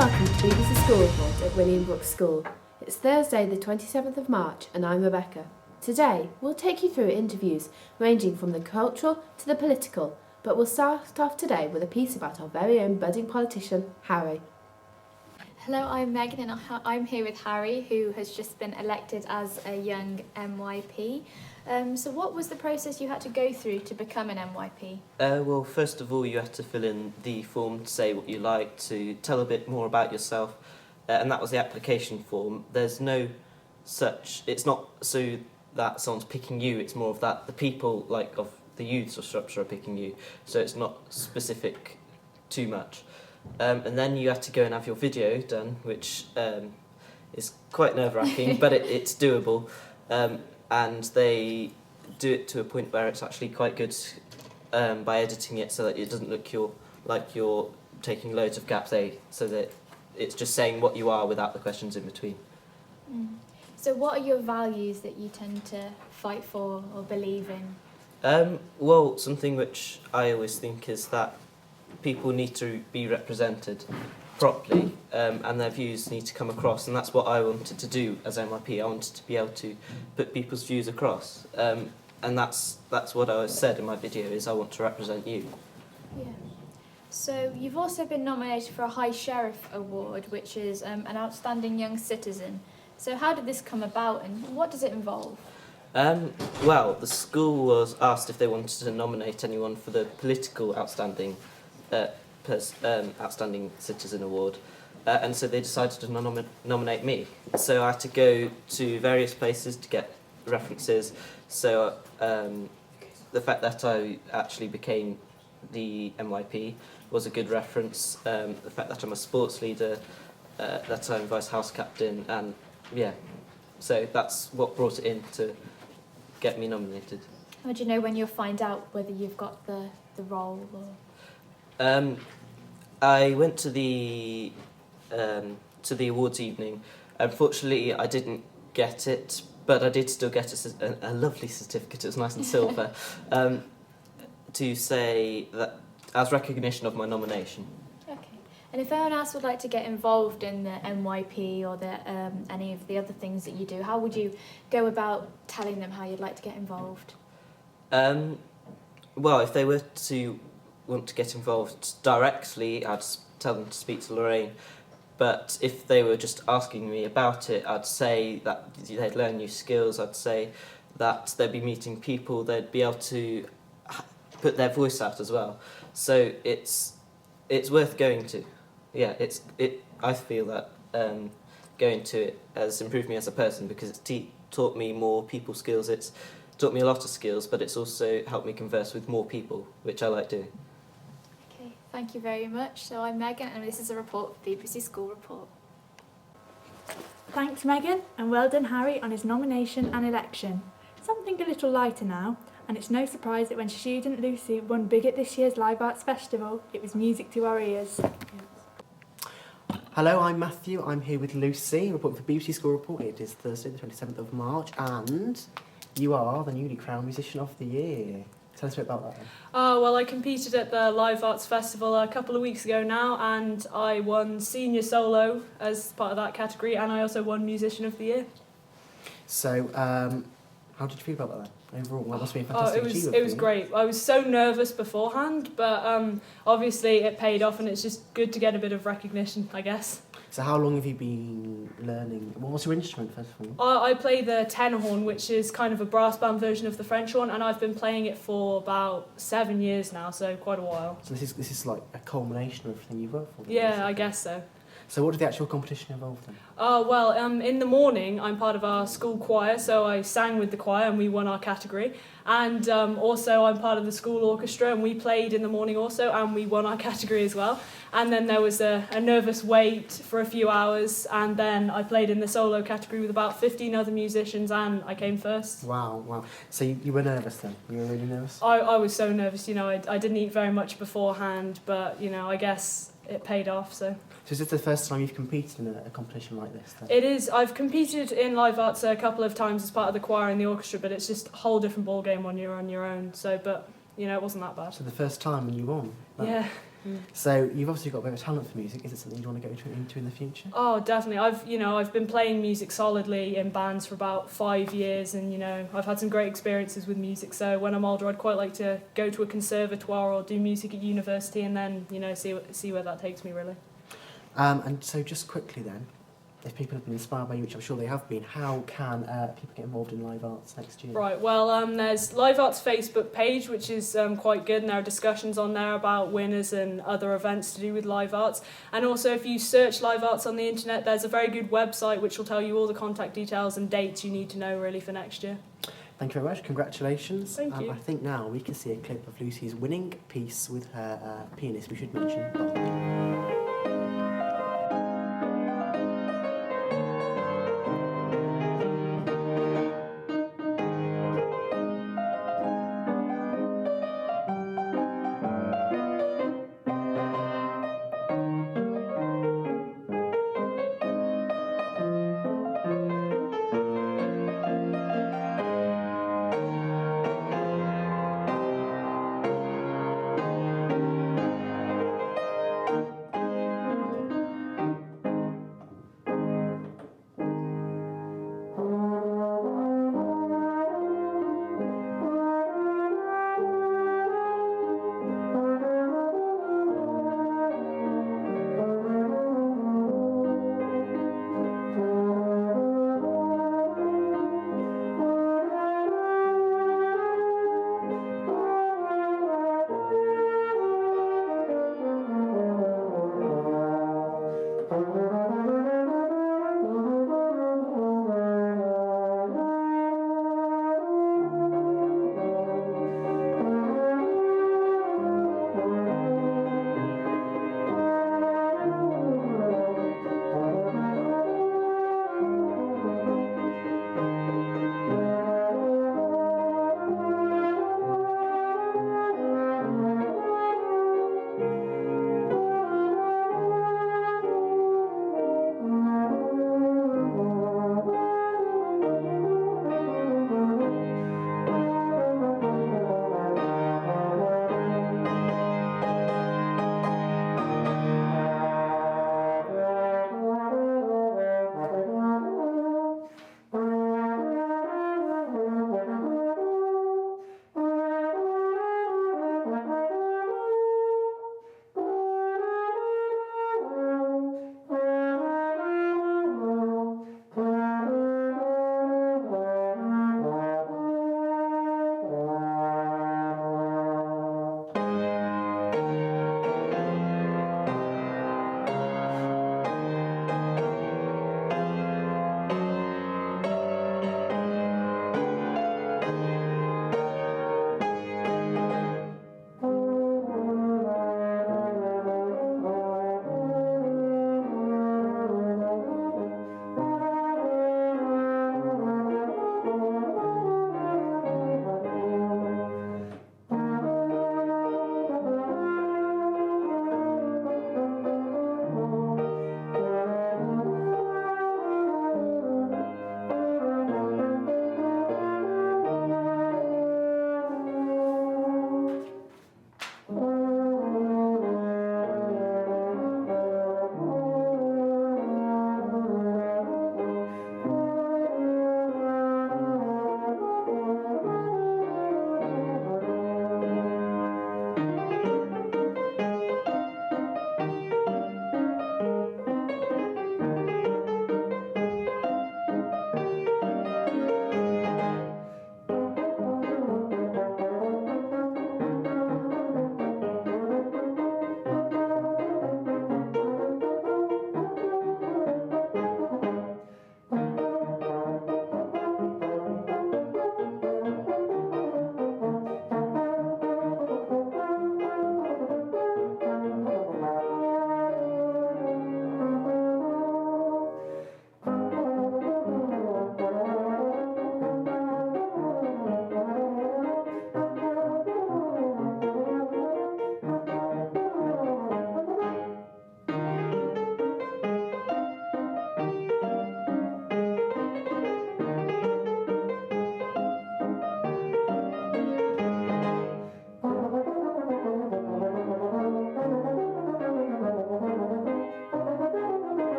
welcome to BBC School Report at William Brookes School. It's Thursday the 27th of March and I'm Rebecca. Today we'll take you through interviews ranging from the cultural to the political, but we'll start off today with a piece about our very own budding politician, Harry. Hello, I'm Megan and I'm here with Harry, who has just been elected as a young MYP. So what was the process you had to go through to become an MYP? Well, first of all, you have to fill in the form to say what you like, to tell a bit more about yourself, and that was the application form. There's no such, it's not so that someone's picking you, it's more of that the people, like of the youths of Shropshire, are picking you, so it's not specific too much. And then you have to go and have your video done, which is quite nerve-wracking, but it's doable. And they do it to a point where it's actually quite good by editing it so that it doesn't look like you're taking loads of gaps, so that it's just saying what you are without the questions in between. So what are your values that you tend to fight for or believe in? Well, something which I always think is that people need to be represented properly, and their views need to come across, and that's what I wanted to do as MIP. I wanted to be able to put people's views across, and that's what I said in my video, is I want to represent you. Yeah. So you've also been nominated for a High Sheriff Award, which is an outstanding young citizen. So how did this come about and what does it involve? Well, the school was asked if they wanted to nominate anyone for the political outstanding Citizen Award, and so they decided to nominate me. So I had to go to various places to get references. So the fact that I actually became the MYP was a good reference. The fact that I'm a sports leader, that I'm vice house captain, and yeah, so that's what brought it in to get me nominated. How do you know when you'll find out whether you've got the role? Or? I went to the awards evening. Unfortunately, I didn't get it, but I did still get a lovely certificate. It was nice and silver, to say that as recognition of my nomination. Okay. And if anyone else would like to get involved in the MYP or any of the other things that you do, how would you go about telling them how you'd like to get involved? Well, if they were to want to get involved directly, I'd tell them to speak to Laureate. But if they were just asking me about it, I'd say that they'd learn new skills. I'd say that they'd be meeting people. They'd be able to put their voice out as well. So it's worth going to. Yeah, I feel that going to it has improved me as a person, because it's taught me more people skills. It's taught me a lot of skills, but it's also helped me converse with more people, which I like doing. Okay, thank you very much. So I'm Megan and this is a report for BBC School Report. Thanks Megan, and well done Harry on his nomination and election. Something a little lighter now, and it's no surprise that when student Lucy won big at this year's Live Arts Festival, it was music to our ears. Hello, I'm Matthew. I'm here with Lucy, reporting for BBC School Report. It is Thursday the 27th of March, and you are the newly crowned Musician of the Year. Tell us a bit about that then. Well, I competed at the Live Arts Festival a couple of weeks ago now, and I won Senior Solo as part of that category, and I also won Musician of the Year. So, how did you feel about that then? Overall, well, it must be a fantastic achievement. It was great. I was so nervous beforehand, but obviously it paid off, and it's just good to get a bit of recognition, I guess. So how long have you been learning? What was your instrument, first of all? I play the tenor horn, which is kind of a brass band version of the French horn, and I've been playing it for about 7 years now, so quite a while. So this is like a culmination of everything you've worked for? Yeah, I guess so. So what did the actual competition involve then? Well, in the morning, I'm part of our school choir, so I sang with the choir and we won our category. And also I'm part of the school orchestra and we played in the morning also and we won our category as well. And then there was a nervous wait for a few hours, and then I played in the solo category with about 15 other musicians and I came first. Wow. So you were nervous then? You were really nervous? I was so nervous, I didn't eat very much beforehand, but, I guess it paid off, so... So is this the first time you've competed in a competition like this then? It is. I've competed in Live Arts a couple of times as part of the choir and the orchestra, but it's just a whole different ballgame when you're on your own. So, but, it wasn't that bad. So the first time when you won? Yeah. So you've obviously got a bit of talent for music. Is it something you want to go into in the future? Oh, definitely. I've been playing music solidly in bands for about 5 years, and I've had some great experiences with music. So when I'm older, I'd quite like to go to a conservatoire or do music at university, and then see where that takes me really. And so just quickly then, if people have been inspired by you, which I'm sure they have been, how can people get involved in live arts next year? Right, well, there's Live Arts Facebook page, which is quite good, and there are discussions on there about winners and other events to do with live arts. And also, if you search live arts on the internet, there's a very good website which will tell you all the contact details and dates you need to know really for next year. Thank you very much. Congratulations. Thank you. I think now we can see a clip of Lucy's winning piece with her pianist. We should mention Bob.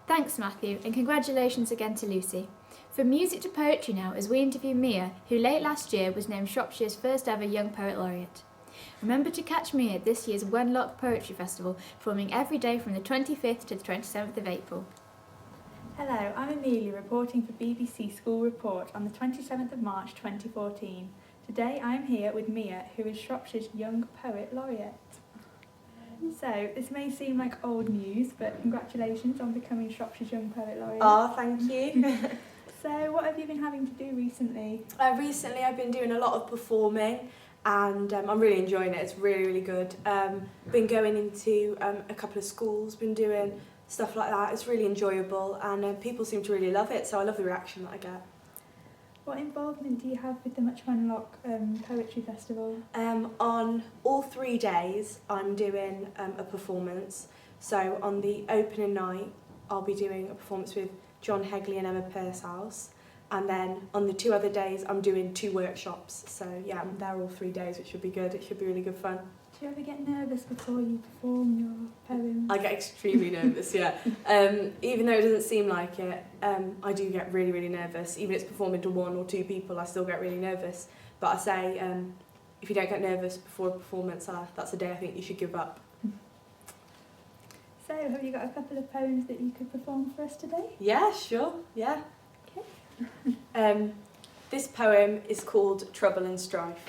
Thanks, Matthew, and congratulations again to Lucy. From music to poetry now, as we interview Mia, who late last year was named Shropshire's first ever Young Poet Laureate. Remember to catch Mia at this year's Wenlock Poetry Festival, performing every day from the 25th to the 27th of April. Hello, I'm Amelia reporting for BBC School Report on the 27th of March 2014. Today I am here with Mia, who is Shropshire's Young Poet Laureate. So, this may seem like old news, but congratulations on becoming Shropshire's Young Poet Laureate. Oh, thank you. So, what have you been having to do recently? Recently I've been doing a lot of performing and I'm really enjoying it. It's really, really good. Been going into a couple of schools, been doing stuff like that. It's really enjoyable and people seem to really love it, so I love the reaction that I get. What involvement do you have with the Much Wenlock Poetry Festival? On all 3 days I'm doing a performance. So on the opening night I'll be doing a performance with John Hegley and Emma Pearshouse, and then on the 2 other days I'm doing 2 workshops. So yeah, I'm there all 3 days, which should be good. It should be really good fun. Do you ever get nervous before you perform your poems? I get extremely nervous, yeah. Even though it doesn't seem like it, I do get really, really nervous. Even if it's performing to 1 or 2 people, I still get really nervous. But I say, if you don't get nervous before a performance, that's the day I think you should give up. So, have you got a couple of poems that you could perform for us today? Yeah, sure, yeah. Okay. This poem is called Trouble and Strife.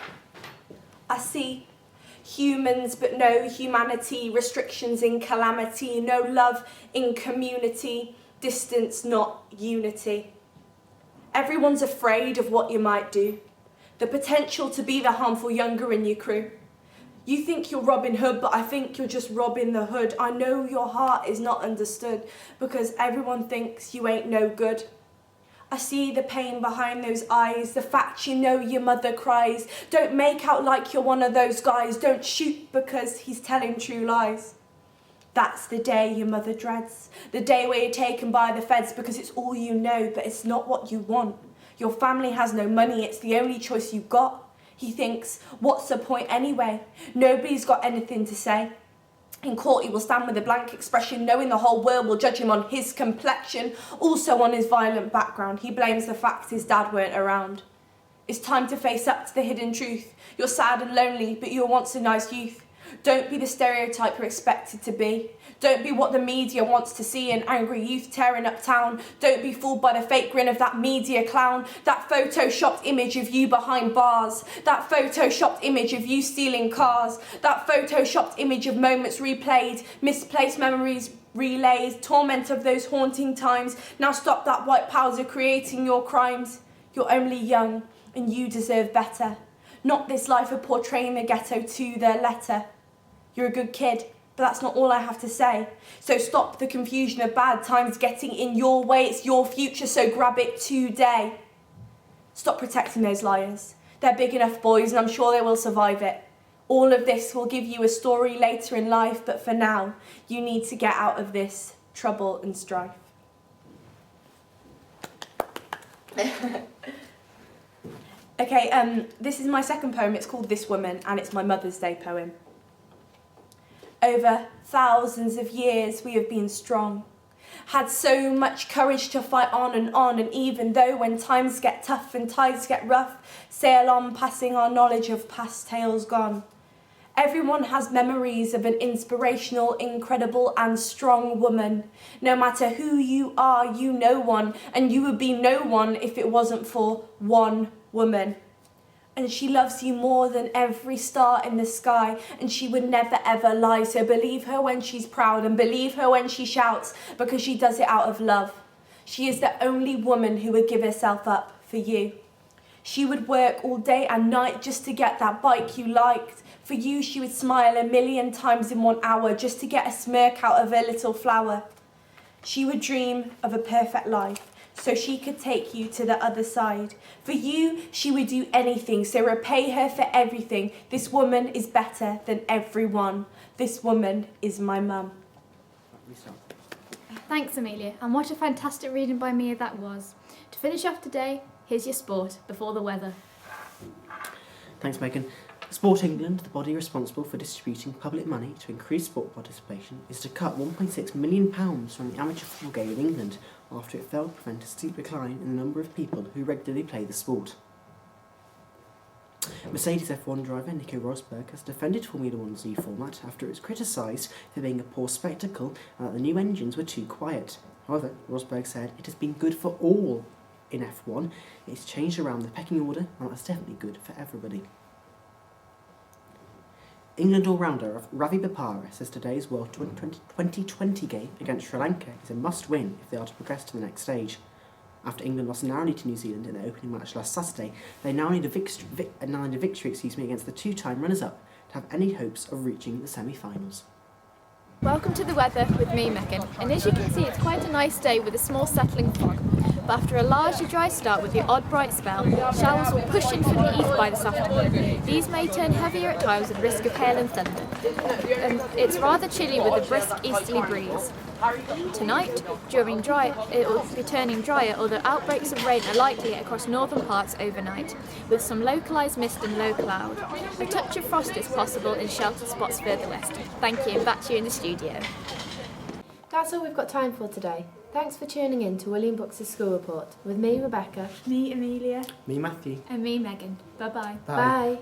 I see humans but no humanity, restrictions in calamity, no love in community, distance not unity. Everyone's afraid of what you might do, the potential to be the harmful younger in your crew. You think you're Robin Hood, but I think you're just Robin the Hood. I know your heart is not understood because everyone thinks you ain't no good. I see the pain behind those eyes, the fact you know your mother cries. Don't make out like you're one of those guys. Don't shoot because he's telling true lies. That's the day your mother dreads, the day where you're taken by the feds because it's all you know, but it's not what you want. Your family has no money, it's the only choice you've got. He thinks, what's the point anyway? Nobody's got anything to say. In court he will stand with a blank expression, knowing the whole world will judge him on his complexion, also on his violent background. He blames the fact his dad weren't around. It's time to face up to the hidden truth. You're sad and lonely, but you were once a nice youth. Don't be the stereotype you're expected to be. Don't be what the media wants to see, an angry youth tearing up town. Don't be fooled by the fake grin of that media clown, that photoshopped image of you behind bars, that photoshopped image of you stealing cars, that photoshopped image of moments replayed, misplaced memories relayed, torment of those haunting times. Now stop that white powder creating your crimes. You're only young and you deserve better. Not this life of portraying the ghetto to their letter. You're a good kid, but that's not all I have to say. So stop the confusion of bad times getting in your way. It's your future, so grab it today. Stop protecting those liars. They're big enough boys and I'm sure they will survive it. All of this will give you a story later in life, but for now, you need to get out of this trouble and strife. Okay, this is my second poem. It's called This Woman, and it's my Mother's Day poem. Over thousands of years we have been strong, had so much courage to fight on, and even though when times get tough and tides get rough, sail on passing our knowledge of past tales gone. Everyone has memories of an inspirational, incredible and strong woman. No matter who you are, you know one, and you would be no one if it wasn't for one woman. And she loves you more than every star in the sky, and she would never ever lie. So believe her when she's proud, and believe her when she shouts, because she does it out of love. She is the only woman who would give herself up for you. She would work all day and night just to get that bike you liked. For you, she would smile 1,000,000 times in 1 hour just to get a smirk out of her little flower. She would dream of a perfect life, so she could take you to the other side. For you, she would do anything, so repay her for everything. This woman is better than everyone. This woman is my mum. Thanks, Amelia, and what a fantastic reading by Mia that was. To finish off today, here's your sport before the weather. Thanks, Megan. Sport England, the body responsible for distributing public money to increase sport participation, is to cut £1.6 million from the amateur football game in England after it failed to prevent a steep decline in the number of people who regularly play the sport. Mercedes F1 driver Nico Rosberg has defended Formula One's new format after it was criticised for being a poor spectacle and that the new engines were too quiet. However, Rosberg said it has been good for all in F1. It's changed around the pecking order, and that's definitely good for everybody. England all-rounder Ravi Bopara says today's World 2020 game against Sri Lanka is a must-win if they are to progress to the next stage. After England lost narrowly to New Zealand in their opening match last Saturday, they now need a victory against the two-time runners-up to have any hopes of reaching the semi-finals. Welcome to the weather with me, Megan, and as you can see it's quite a nice day with a small settling fog. But after a largely dry start with the odd bright spell, showers will push in from the east by this afternoon. These may turn heavier at times with risk of hail and thunder. It's rather chilly with a brisk easterly breeze. Tonight, it will be turning drier, although outbreaks of rain are likely across northern parts overnight, with some localised mist and low cloud. A touch of frost is possible in sheltered spots further west. Thank you, and back to you in the studio. That's all we've got time for today. Thanks for tuning in to William Brookes' School Report with me, Rebecca. Me, Amelia. Me, Matthew. And me, Megan. Bye-bye. Bye.